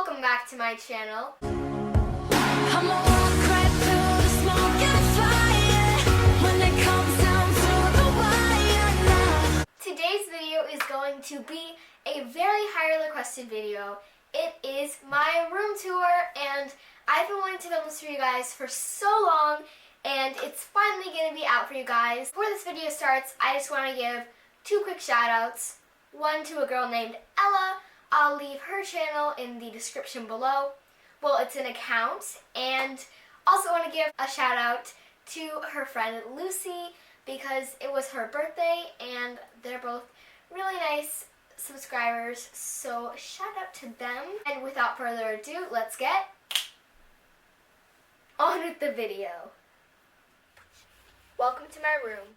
Welcome back to my channel. I'ma walk right through the smoke and fire when it comes down to the wire now. Today's video is going to be a very highly requested video. It is my room tour, and I've been wanting to film this for you guys for so long, and it's finally going to be out for you guys. Before this video starts, I just want to give two quick shout outs. One to a girl named Ella. I'll leave her channel in the description below. Well, it's an account. And also want to give a shout out to her friend Lucy because it was her birthday and they're both really nice subscribers. So shout out to them. And without further ado, let's get on with the video. Welcome to my room.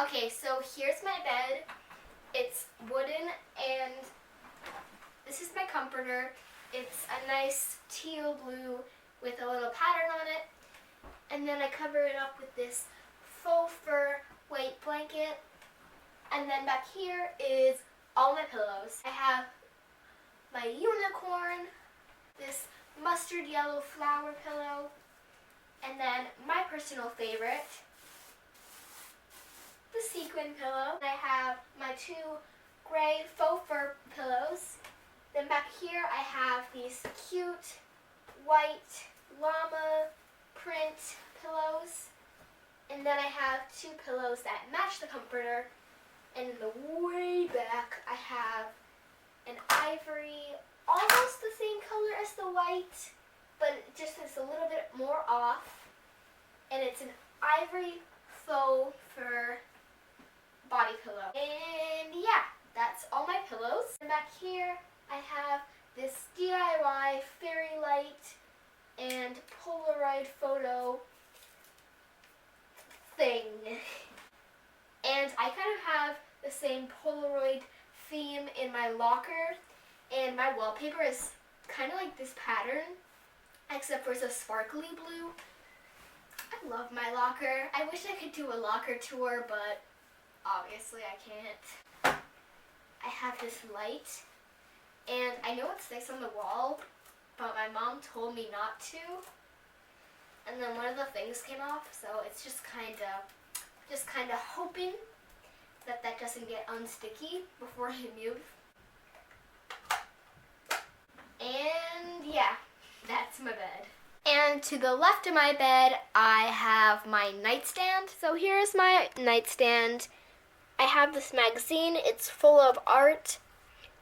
Okay, so here's my bed. It's wooden and this is my comforter. It's a nice teal blue with a little pattern on it. And then I cover it up with this faux fur white blanket. And then back here is all my pillows. I have my unicorn, this mustard yellow flower pillow, and then my personal favorite, the sequin pillow. I have my two gray faux fur pillows. Then back here I have these cute white llama print pillows. And then I have two pillows that match the comforter. And in the way back I have an ivory, almost the same color as the white, but it just is a little bit more off. And it's an ivory faux fur body pillow. And yeah, that's all my pillows. And back here I have this DIY fairy light and Polaroid photo thing. And I kind of have the same Polaroid theme in my locker, and my wallpaper is kind of like this pattern, except for it's a sparkly blue. I love my locker. I wish I could do a locker tour, but obviously I can't. I have this light, and I know it sticks on the wall, but my mom told me not to. And then one of the things came off, so it's just kind of hoping that that doesn't get unsticky before I move. And yeah, that's my bed. And to the left of my bed, I have my nightstand. So here's my nightstand. I have this magazine. It's full of art.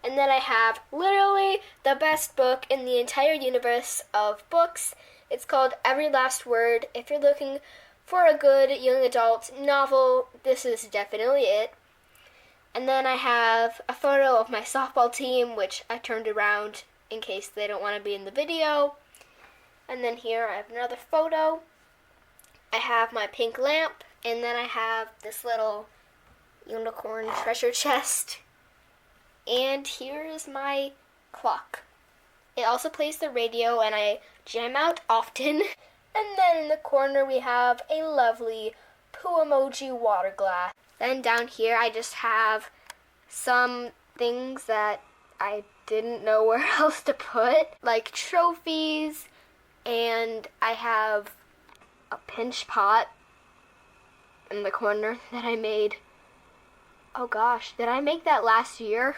And then I have literally the best book in the entire universe of books. It's called Every Last Word. If you're looking for a good young adult novel, this is definitely it. And then I have a photo of my softball team, which I turned around in case they don't want to be in the video. And then here I have another photo. I have my pink lamp, and then I have this little unicorn treasure chest. And here is my clock. It also plays the radio, and I jam out often. And then in the corner we have a lovely poo emoji water glass. Then down here I just have some things that I didn't know where else to put, like trophies, and I have a pinch pot in the corner that I made. Oh gosh, did I make that last year?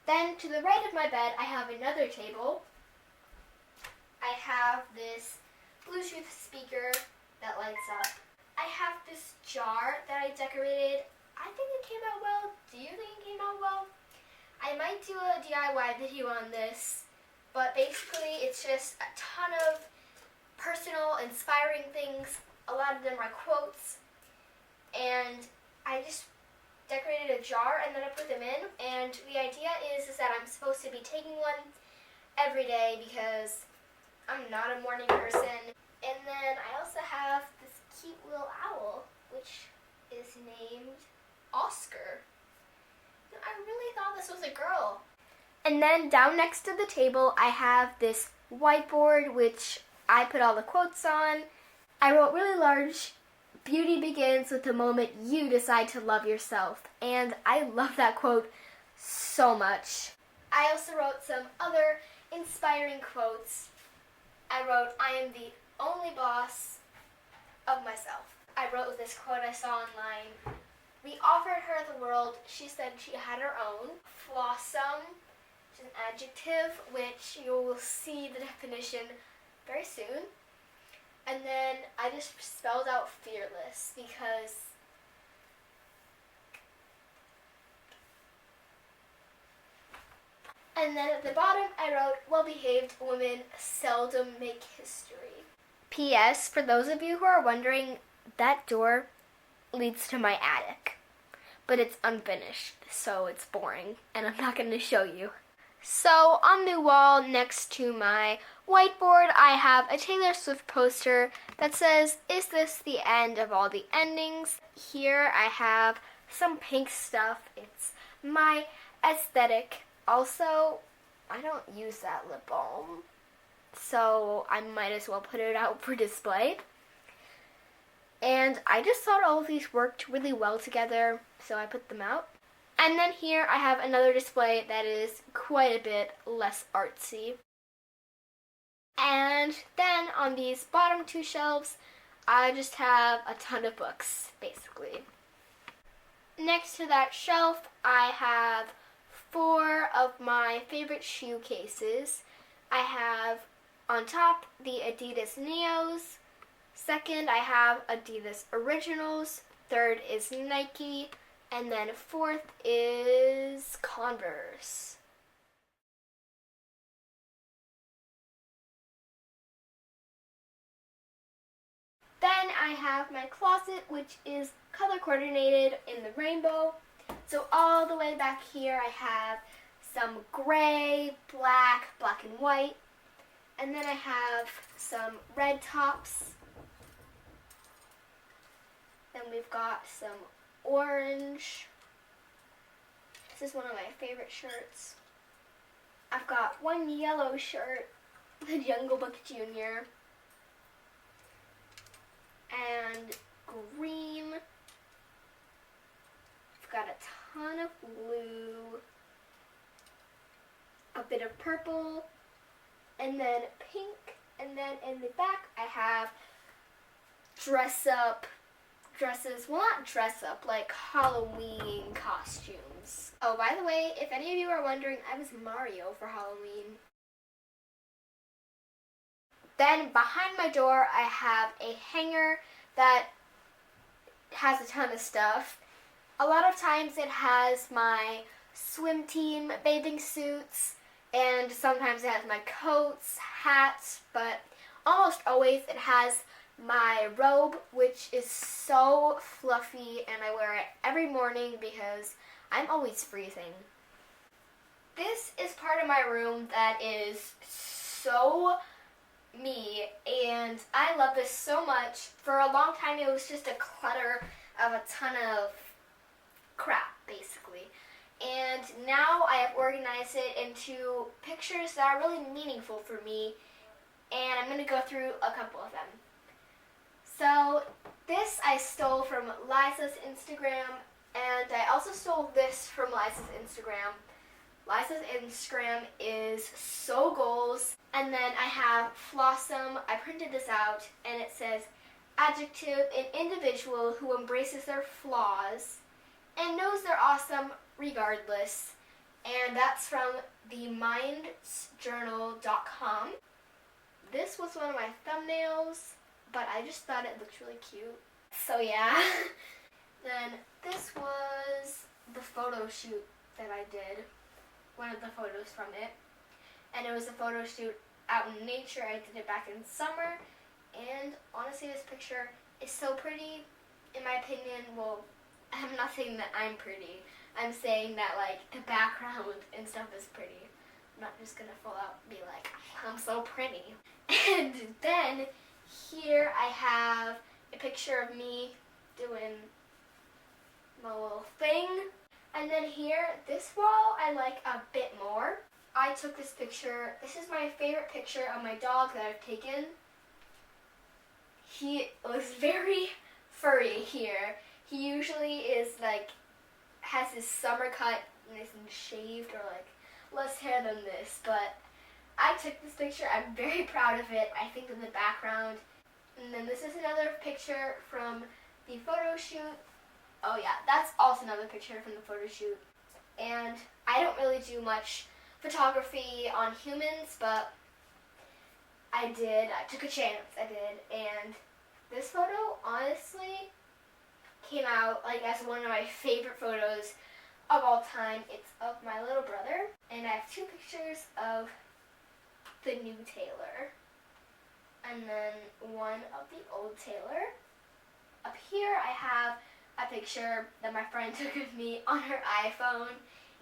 Then to the right of my bed I have another table. I have this Bluetooth speaker that lights up. I have this jar that I decorated. I think it came out well. Do you think it came out well? I might do a DIY video on this, but basically it's just a ton of personal, inspiring things. A lot of them are quotes, and I just decorated a jar and then I put them in, and the idea is that I'm supposed to be taking one every day because I'm not a morning person. And then I also have this cute little owl, which is named Oscar. I really thought this was a girl. And then down next to the table, I have this whiteboard, which I put all the quotes on. I wrote really large, "Beauty begins with the moment you decide to love yourself." And I love that quote so much. I also wrote some other inspiring quotes. I wrote, "I am the only boss of myself." I wrote this quote I saw online. "We offered her the world. She said she had her own." Flawsome, which is an adjective, which you will see the definition very soon. And then I just spelled out fearless because and then at the bottom I wrote, "Well-behaved women seldom make history." P.S. For those of you who are wondering, that door leads to my attic. But it's unfinished, so it's boring, and I'm not going to show you. So on the wall next to my whiteboard, I have a Taylor Swift poster that says, "Is this the end of all the endings?" Here I have some pink stuff. It's my aesthetic. Also, I don't use that lip balm, so I might as well put it out for display. And I just thought all of these worked really well together, so I put them out. And then here I have another display that is quite a bit less artsy. And then on these bottom two shelves, I just have a ton of books, basically. Next to that shelf, I have 4 of my favorite shoe cases. I have on top the Adidas Neos. Second, I have Adidas Originals. Third is Nike. And then fourth is Converse. Then I have my closet, which is color coordinated in the rainbow. So all the way back here I have some gray, black and white. And then I have some red tops. Then we've got some orange. This is one of my favorite shirts. I've got one yellow shirt, the Jungle Book Jr. And green. I've got a ton of blue, a bit of purple, and then pink. And then in the back I have dresses, well, not dress up, like Halloween costumes. Oh, by the way, if any of you are wondering, I was Mario for Halloween. Then behind my door, I have a hanger that has a ton of stuff. A lot of times it has my swim team bathing suits, and sometimes it has my coats, hats, but almost always it has my robe, which is so fluffy, and I wear it every morning because I'm always freezing. This is part of my room that is so me, and I love this so much. For a long time it was just a clutter of a ton of crap, basically. And now I have organized it into pictures that are really meaningful for me, and I'm going to go through a couple of them. So this I stole from Liza's Instagram, and I also stole this from Liza's Instagram. Liza's Instagram is so goals. And then I have Flawsome. I printed this out, and it says, adjective, an individual who embraces their flaws and knows they're awesome regardless. And that's from themindsjournal.com. This was one of my thumbnails, but I just thought it looked really cute. So yeah. Then this was the photo shoot that I did. One of the photos from it. And it was a photo shoot out in nature. I did it back in summer. And honestly, this picture is so pretty. In my opinion, well, I'm not saying that I'm pretty. I'm saying that, like, the background and stuff is pretty. I'm not just gonna full out be like, I'm so pretty. And then here I have a picture of me doing my little thing. And then here, this wall I like a bit more. I took this picture. This is my favorite picture of my dog that I've taken. He was very furry here. He usually is like, has his summer cut nice and shaved, or like less hair than this, but I took this picture. I'm very proud of it. I think in the background. And then this is another picture from the photo shoot. Oh yeah, that's also another picture from the photo shoot. And I don't really do much photography on humans, but I did. I took a chance. I did. And this photo honestly came out like as one of my favorite photos of all time. It's of my little brother, and I have two pictures of the new Taylor and then one of the old Taylor. Up here I have a picture that my friend took of me on her iPhone,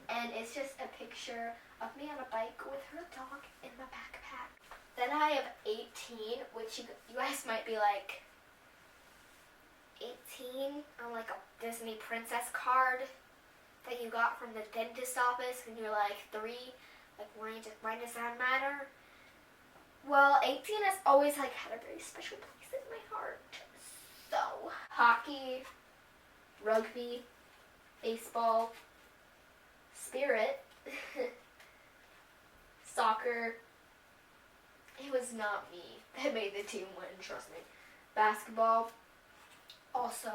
and it's just a picture of me on a bike with her dog in the backpack. Then I have 18, which you guys might be like, 18 on like a Disney princess card that you got from the dentist office when you're like 3. Like, why does that matter? Well, 18 has always like had a very special place in my heart. So, hockey, rugby, baseball, spirit, soccer. It was not me that made the team win, trust me. Basketball, also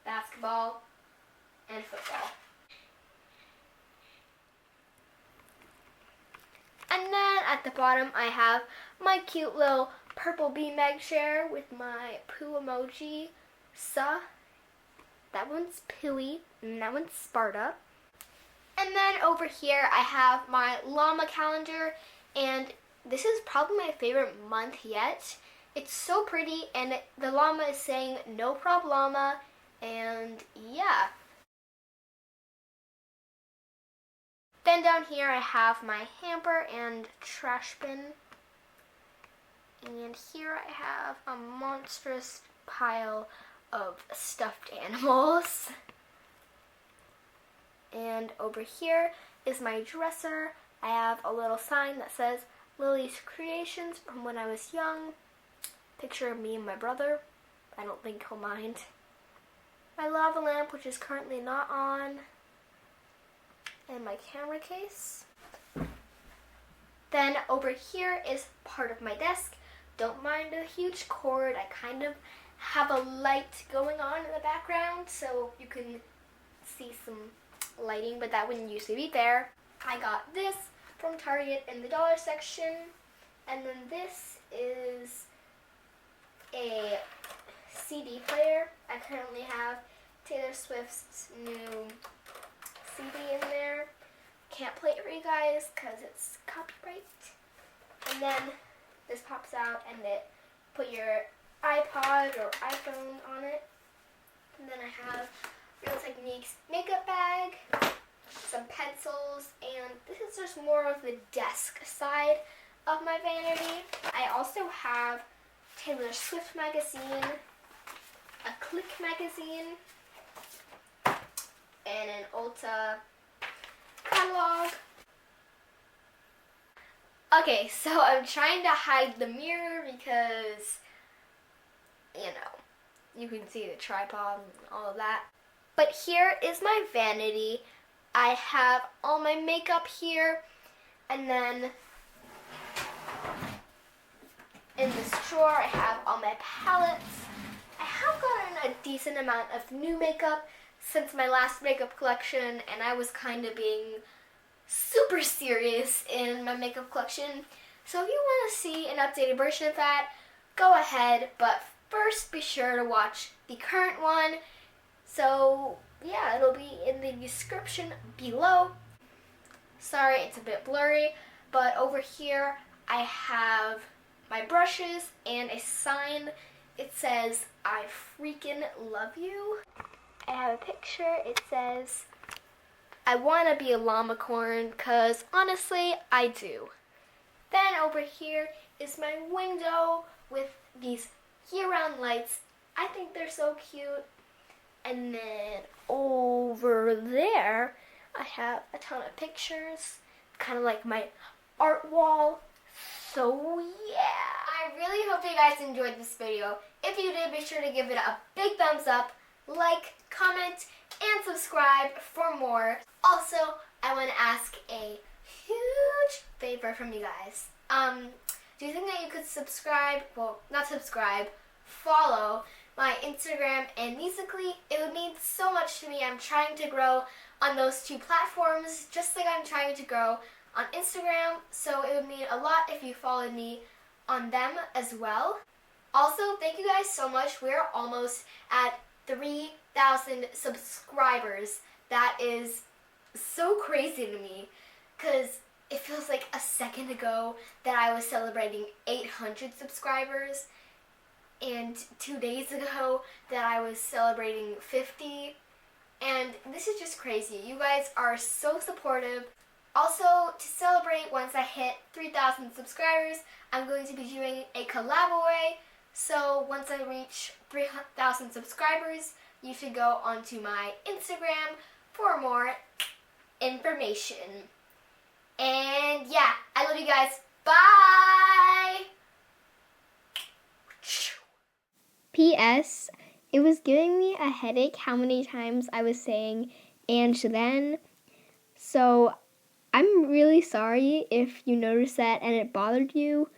basketball and football. And then at the bottom I have my cute little purple beanbag chair with my poo emoji. That one's Pooey, and that one's Sparta. And then over here I have my llama calendar, and this is probably my favorite month yet. It's so pretty, and the llama is saying no problema, and yeah. Then down here I have my hamper and trash bin. And here I have a monstrous pile of stuffed animals. And over here is my dresser. I have a little sign that says Lily's Creations from when I was young. Picture of me and my brother. I don't think he'll mind. My lava lamp, which is currently not on. And my camera case. Then over here is part of my desk. Don't mind the huge cord. I kind of have a light going on in the background, so you can see some lighting, but that wouldn't usually be there. I got this from Target in the dollar section, and then this is a CD player. I currently have Taylor Swift's new CD in there. Can't play it for you guys because it's copyright. And then this pops out and it put your iPod or iPhone on it. And then I have Real Techniques makeup bag, some pencils, and this is just more of the desk side of my vanity. I also have Taylor Swift magazine, a Click magazine, and an Ulta catalog. Okay, so I'm trying to hide the mirror because, you know, you can see the tripod and all of that. But here is my vanity. I have all my makeup here, and then in this drawer I have all my palettes. I have gotten a decent amount of new makeup since my last makeup collection, and I was kind of being super serious in my makeup collection. So if you want to see an updated version of that, go ahead, but first be sure to watch the current one. So yeah, it'll be in the description below. Sorry, it's a bit blurry, but over here I have my brushes and a sign. It says, "I freaking love you." I have a picture. It says, "I want to be a llama-corn," because honestly, I do. Then over here is my window with these year-round lights. I think they're so cute. And then over there, I have a ton of pictures, kind of like my art wall. So yeah, I really hope you guys enjoyed this video. If you did, be sure to give it a big thumbs up, like, comment, and subscribe for more. Also, I want to ask a huge favor from you guys. Do you think that you could subscribe, well, not subscribe, follow my Instagram and Musical.ly? It would mean so much to me. I'm trying to grow on those two platforms, just like I'm trying to grow on Instagram, so it would mean a lot if you followed me on them as well. Also, thank you guys so much. We're almost at 3,000 subscribers. That is so crazy to me, because it feels like a second ago that I was celebrating 800 subscribers, and 2 days ago that I was celebrating 50, and this is just crazy. You guys are so supportive. Also, to celebrate once I hit 3,000 subscribers, I'm going to be doing a collab away. So once I reach 3,000 subscribers, you should go onto my Instagram for more information. And yeah, I love you guys. Bye! P.S. It was giving me a headache how many times I was saying and then. So I'm really sorry if you noticed that and it bothered you.